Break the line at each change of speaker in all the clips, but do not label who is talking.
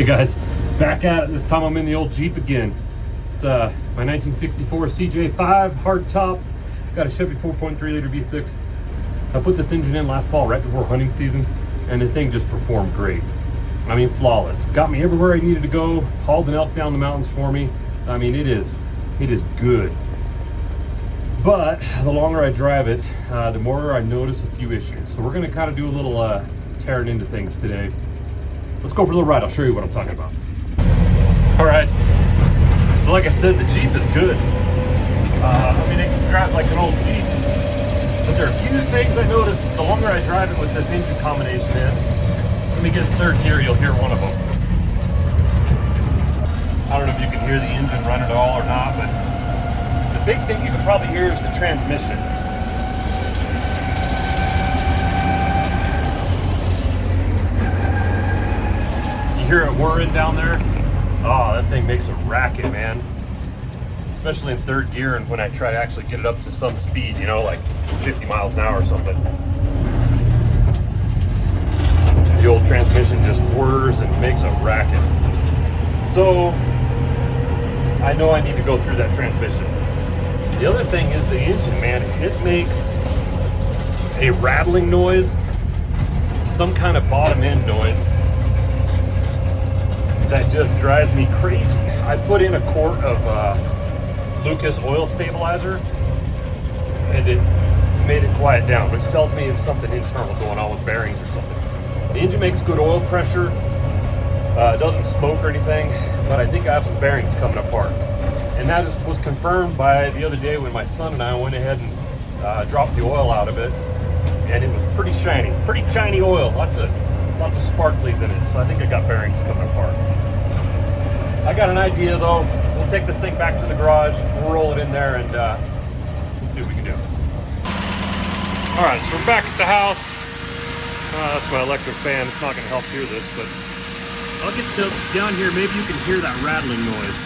guys, back at it. This time I'm in the old Jeep again. It's my 1964 CJ5 hardtop. Got a Chevy 4.3 liter V6. I put this engine in last fall right before hunting season, and the thing just performed great. I mean, flawless. Got me everywhere I needed to go, hauled an elk down the mountains for me. I mean, it is good. But the longer I drive it, the more I notice a few issues. So we're gonna kind of do a little tearing into things today. Let's go for a little ride. I'll show you what I'm talking about. All right. So like I said, the Jeep is good. I mean, it drives like an old Jeep. But there are a few things I noticed the longer I drive it with this engine combination in. Let me get in third gear, you'll hear one of them. I don't know if you can hear the engine running at all or not, but the big thing you can probably hear is the transmission. You hear it whirring down there? Oh, that thing makes a racket, man. Especially in third gear and when I try to actually get it up to some speed, you know, like 50 miles an hour or something. The old transmission just whirs and makes a racket. So, I know I need to go through that transmission. The other thing is the engine, man. It makes a rattling noise, some kind of bottom end noise that just drives me crazy. I put in a quart of Lucas oil stabilizer and it made it quiet down, which tells me it's something internal going on with bearings or something. The engine makes good oil pressure, it doesn't smoke or anything, but I think I have some bearings coming apart. And that was confirmed by the other day when my son and I went ahead and dropped the oil out of it, and it was pretty shiny oil, lots of sparklies in it, so I think I got bearings coming apart. I got an idea though. We'll take this thing back to the garage, we'll roll it in there, and we'll see what we can do. All right, so we're back at the house. That's my electric fan. It's not going to help hear this, but I'll get down here. Maybe you can hear that rattling noise.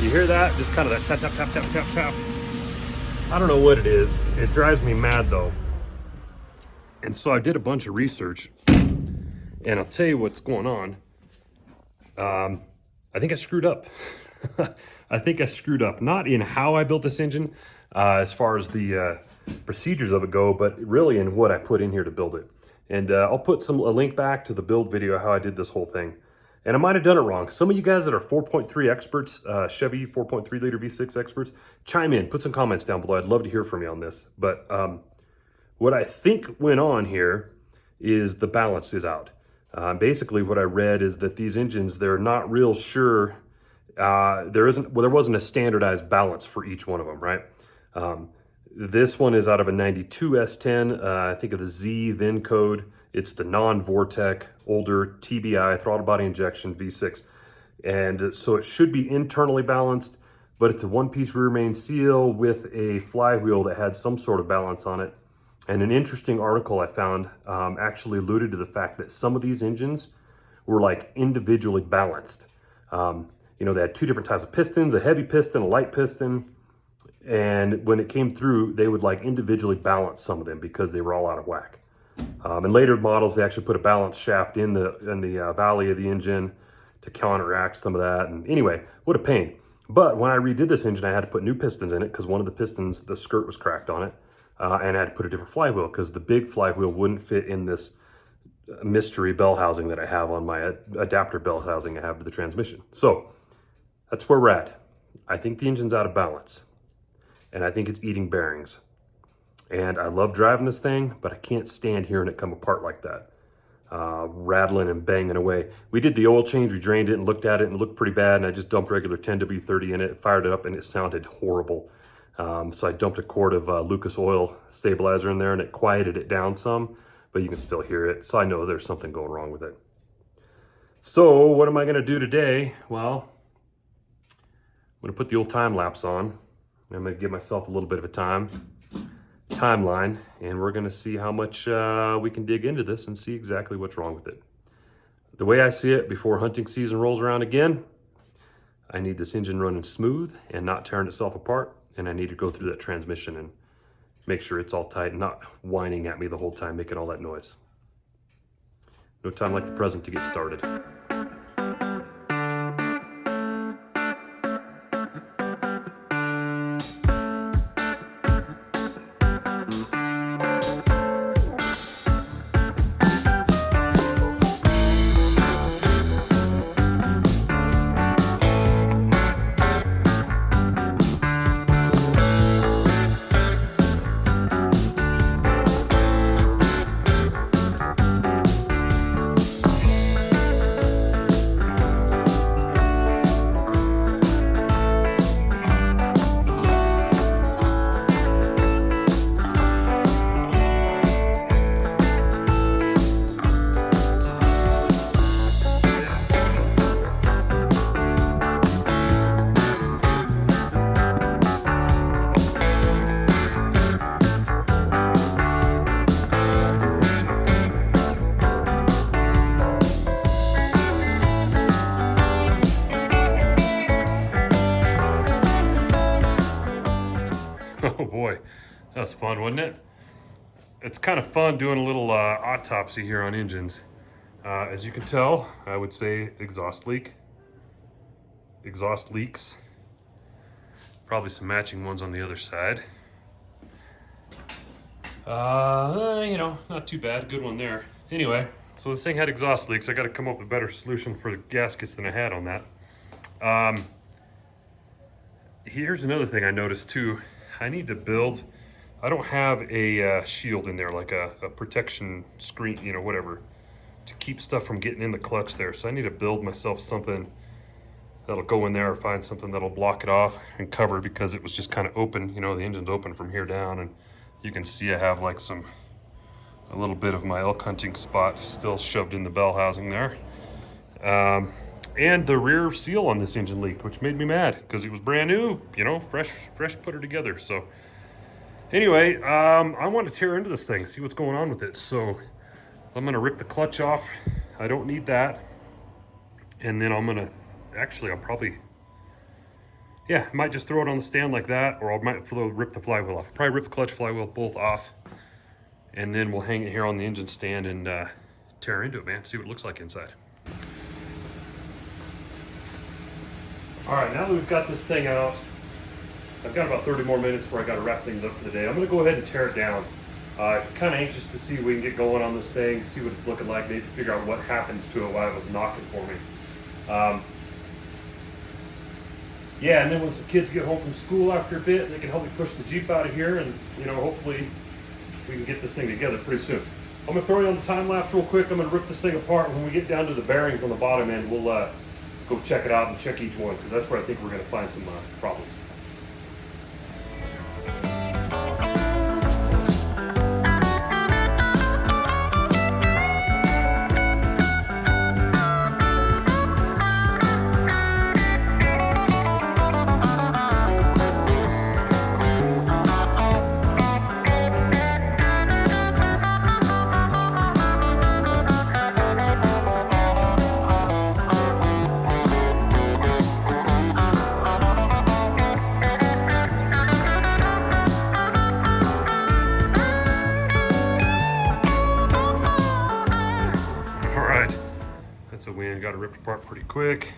You hear that? Just kind of that tap, tap, tap, tap, tap, tap. I don't know what it is. It drives me mad though. And so I did a bunch of research, and I'll tell you what's going on. I think I screwed up. I think I screwed up, not in how I built this engine, as far as the procedures of it go, but really in what I put in here to build it. And I'll put a link back to the build video, how I did this whole thing. And I might have done it wrong. Some of you guys that are 4.3 experts, Chevy 4.3 liter V6 experts, chime in, put some comments down below. I'd love to hear from you on this. But what I think went on here is the balance is out. Basically what I read is that these engines, they're not real sure, there wasn't a standardized balance for each one of them, right? This one is out of a 92 S10, I think of the Z VIN code. It's the non-Vortec, older TBI, throttle body injection V6. And so it should be internally balanced, but it's a one-piece rear main seal with a flywheel that had some sort of balance on it. And an interesting article I found actually alluded to the fact that some of these engines were like individually balanced. You know, they had two different types of pistons, a heavy piston, a light piston. And when it came through, they would like individually balance some of them because they were all out of whack. In later models, they actually put a balance shaft in the valley of the engine to counteract some of that. And anyway, what a pain. But when I redid this engine, I had to put new pistons in it because one of the pistons, the skirt was cracked on it. And I had to put a different flywheel because the big flywheel wouldn't fit in this mystery bell housing that I have on my adapter bell housing I have to the transmission. So that's where we're at. I think the engine's out of balance, and I think it's eating bearings. And I love driving this thing, but I can't stand hearing it come apart like that, rattling and banging away. We did the oil change, we drained it and looked at it and it looked pretty bad, and I just dumped regular 10W30 in it, fired it up, and it sounded horrible. So I dumped a quart of Lucas oil stabilizer in there, and it quieted it down some, but you can still hear it. So I know there's something going wrong with it. So what am I gonna do today? Well, I'm gonna put the old time lapse on. I'm gonna give myself a little bit of a time. timeline, and we're gonna see how much we can dig into this and see exactly what's wrong with it. The way I see it, before hunting season rolls around again, I need this engine running smooth and not tearing itself apart, and I need to go through that transmission and make sure it's all tight and not whining at me the whole time, making all that noise. No time like the present to get started. Oh boy, that was fun, wasn't it? It's kind of fun doing a little autopsy here on engines. As you can tell, I would say exhaust leaks. Probably some matching ones on the other side. You know, not too bad, good one there. Anyway, so this thing had exhaust leaks. I got to come up with a better solution for the gaskets than I had on that. Here's another thing I noticed too. I need to build, I don't have a shield in there, like a protection screen, you know, whatever, to keep stuff from getting in the clutch there. So I need to build myself something that'll go in there, or find something that'll block it off and cover, because it was just kind of open, you know, the engine's open from here down, and you can see I have like a little bit of my elk hunting spot still shoved in the bell housing there. And the rear seal on this engine leaked, which made me mad because it was brand new, you know, fresh put her together. So anyway, I want to tear into this thing, see what's going on with it. So I'm gonna rip the clutch off. I don't need that. And then I'm gonna, actually I'll probably, yeah, I might just throw it on the stand like that, or I might rip the flywheel off. Probably rip the clutch, flywheel, both off. And then we'll hang it here on the engine stand and tear into it, man, see what it looks like inside. All right, now that we've got this thing out, I've got about 30 more minutes before I gotta wrap things up for the day. I'm gonna go ahead and tear it down. Kind of anxious to see if we can get going on this thing, see what it's looking like, maybe figure out what happened to it while it was knocking for me. Yeah, and then once the kids get home from school after a bit, they can help me push the Jeep out of here, and you know, hopefully we can get this thing together pretty soon. I'm gonna throw you on the time lapse real quick. I'm gonna rip this thing apart. When we get down to the bearings on the bottom end, we'll go check it out and check each one, because that's where I think we're gonna find some problems. That's a win, got it ripped apart pretty quick.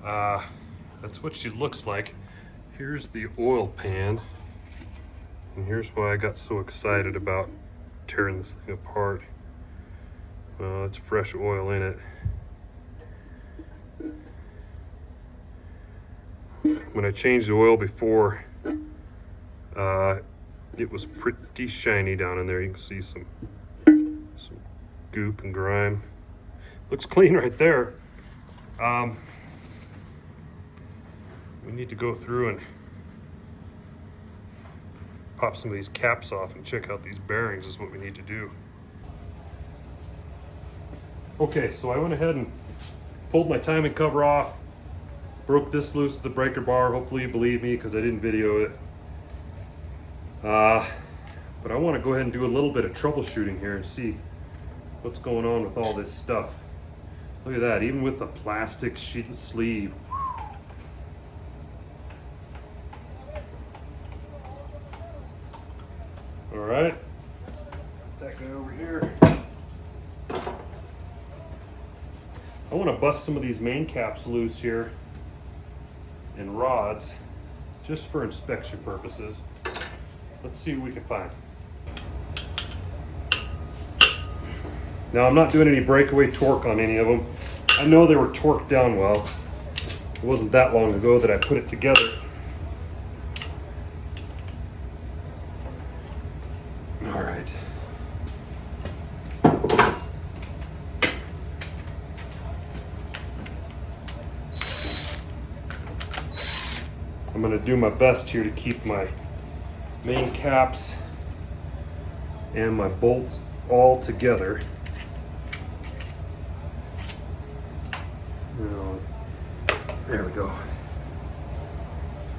That's what she looks like. Here's the oil pan. And here's why I got so excited about tearing this thing apart. It's fresh oil in it. When I changed the oil before, it was pretty shiny down in there. You can see some goop and grime. Looks clean right there. We need to go through and pop some of these caps off and check out these bearings is what we need to do. Okay, so I went ahead and pulled my timing cover off, broke this loose with the breaker bar. Hopefully you believe me because I didn't video it. But I want to go ahead and do a little bit of troubleshooting here and see what's going on with all this stuff. Look at that, even with the plastic sheet sleeve. All right, that guy over here. I want to bust some of these main caps loose here and rods just for inspection purposes. Let's see what we can find. Now, I'm not doing any breakaway torque on any of them. I know they were torqued down well. It wasn't that long ago that I put it together. All right. I'm going to do my best here to keep my main caps and my bolts all together. There we go.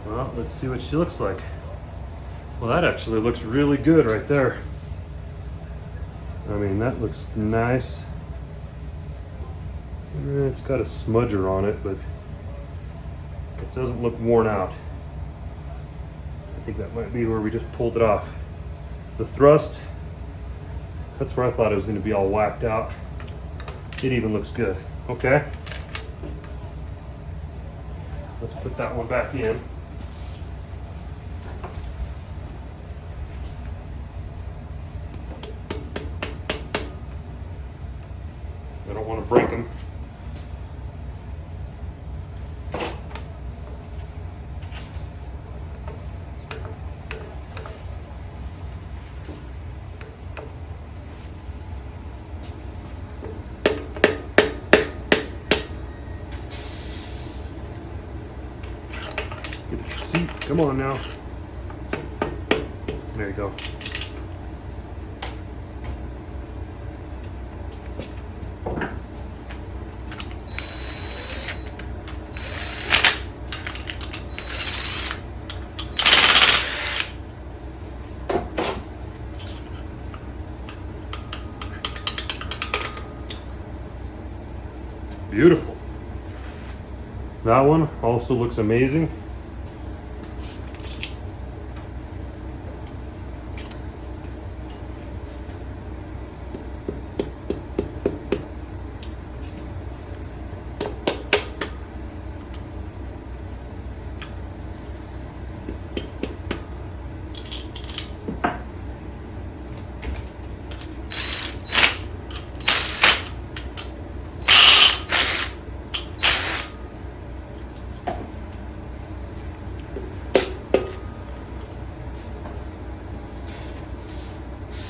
Well, let's see what she looks like. Well, that actually looks really good right there. I mean, that looks nice. It's got a smudger on it, but it doesn't look worn out. I think that might be where we just pulled it off. The thrust, that's where I thought it was going to be all whacked out. It even looks good. Okay. Let's put that one back in. I don't want to break them. Come on now. There you go. Beautiful. That one also looks amazing.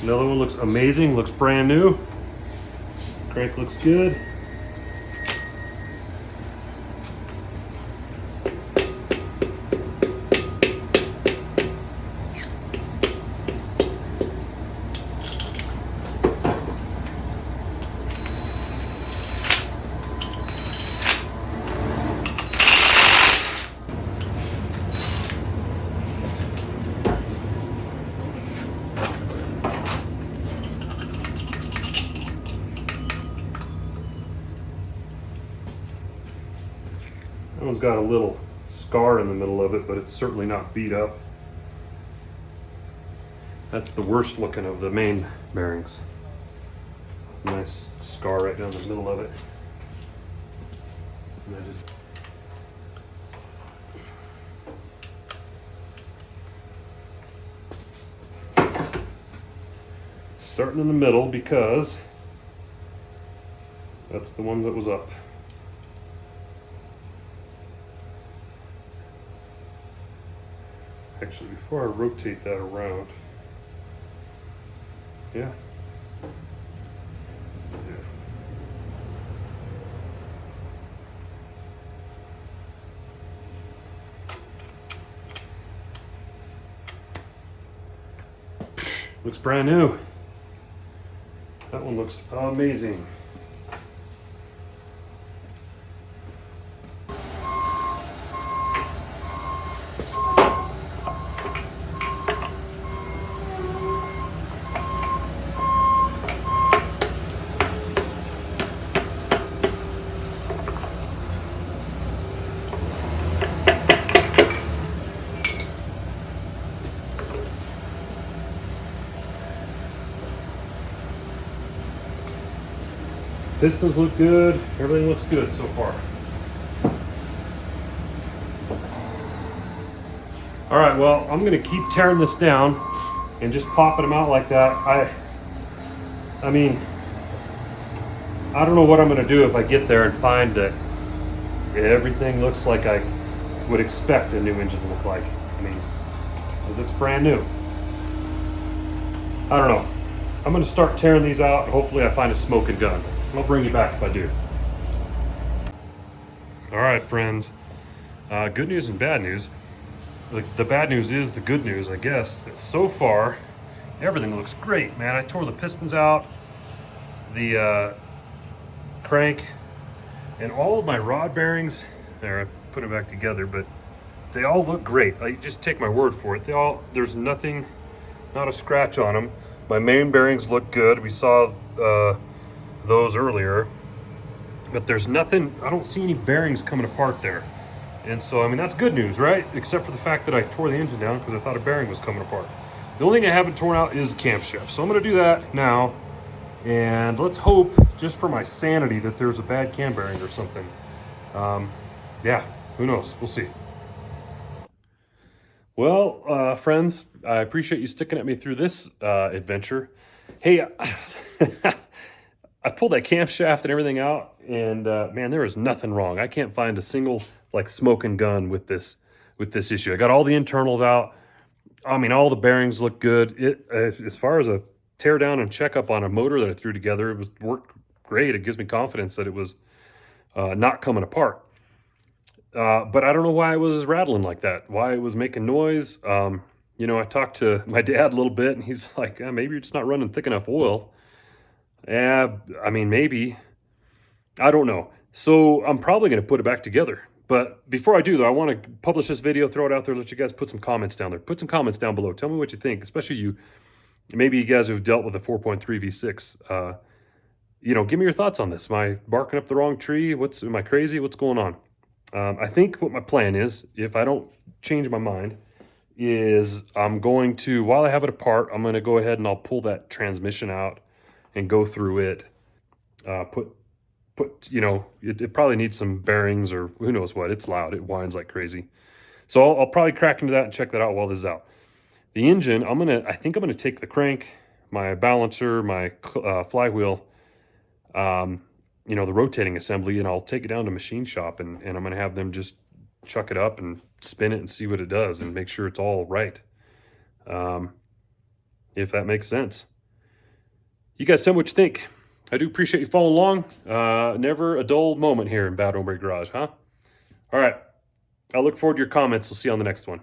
Another one looks amazing, looks brand new. Crank looks good. That one's got a little scar in the middle of it, but it's certainly not beat up. That's the worst looking of the main bearings. Nice scar right down the middle of it. And I just starting in the middle because that's the one that was up. Actually, before I rotate that around, yeah. Looks brand new. That one looks amazing. Pistons look good. Everything looks good so far. All right, well, I'm gonna keep tearing this down and just popping them out like that. I mean, I don't know what I'm gonna do if I get there and find that everything looks like I would expect a new engine to look like. I mean, it looks brand new. I don't know. I'm gonna start tearing these out. Hopefully I find a smoking gun. I'll bring you back if I do. All right, friends. Good news and bad news. The bad news is the good news, I guess, that so far, everything looks great, man. I tore the pistons out, the crank, and all of my rod bearings. There, I put them back together, but they all look great. I just take my word for it. There's nothing, not a scratch on them. My main bearings look good. We saw those earlier, but there's nothing, I don't see any bearings coming apart there. And so, I mean, that's good news, right? Except for the fact that I tore the engine down because I thought a bearing was coming apart. The only thing I haven't torn out is the camshaft. So I'm gonna do that now. And let's hope, just for my sanity, that there's a bad cam bearing or something. Yeah, who knows? We'll see. Well, friends, I appreciate you sticking at me through this adventure. Hey, I pulled that camshaft and everything out, and man, there is nothing wrong. I can't find a single like smoking gun with this issue. I got all the internals out. I mean, all the bearings look good. As far as a tear down and checkup on a motor that I threw together, it worked great. It gives me confidence that it was not coming apart. But I don't know why it was rattling like that. Why it was making noise. You know, I talked to my dad a little bit, and he's like, maybe you're just not running thick enough oil. Yeah, I mean, maybe. I don't know. So I'm probably going to put it back together. But before I do, though, I want to publish this video, throw it out there, let you guys put some comments down there. Put some comments down below. Tell me what you think, especially you. Maybe you guys who've dealt with a 4.3 V6. You know, give me your thoughts on this. Am I barking up the wrong tree? Am I crazy? What's going on? I think what my plan is, if I don't change my mind, is I'm going to, while I have it apart, I'm going to go ahead and I'll pull that transmission out and go through it. You know, it probably needs some bearings or who knows what. It's loud. It whines like crazy. So I'll probably crack into that and check that out while this is out. The engine, I think I'm gonna take the crank, my balancer, my flywheel, you know, the rotating assembly, and I'll take it down to machine shop and I'm gonna have them just chuck it up and spin it and see what it does and make sure it's all right. If that makes sense. You guys tell me what you think. I do appreciate you following along. Never a dull moment here in Bad Hombre Garage, huh? All right. I look forward to your comments. We'll see you on the next one.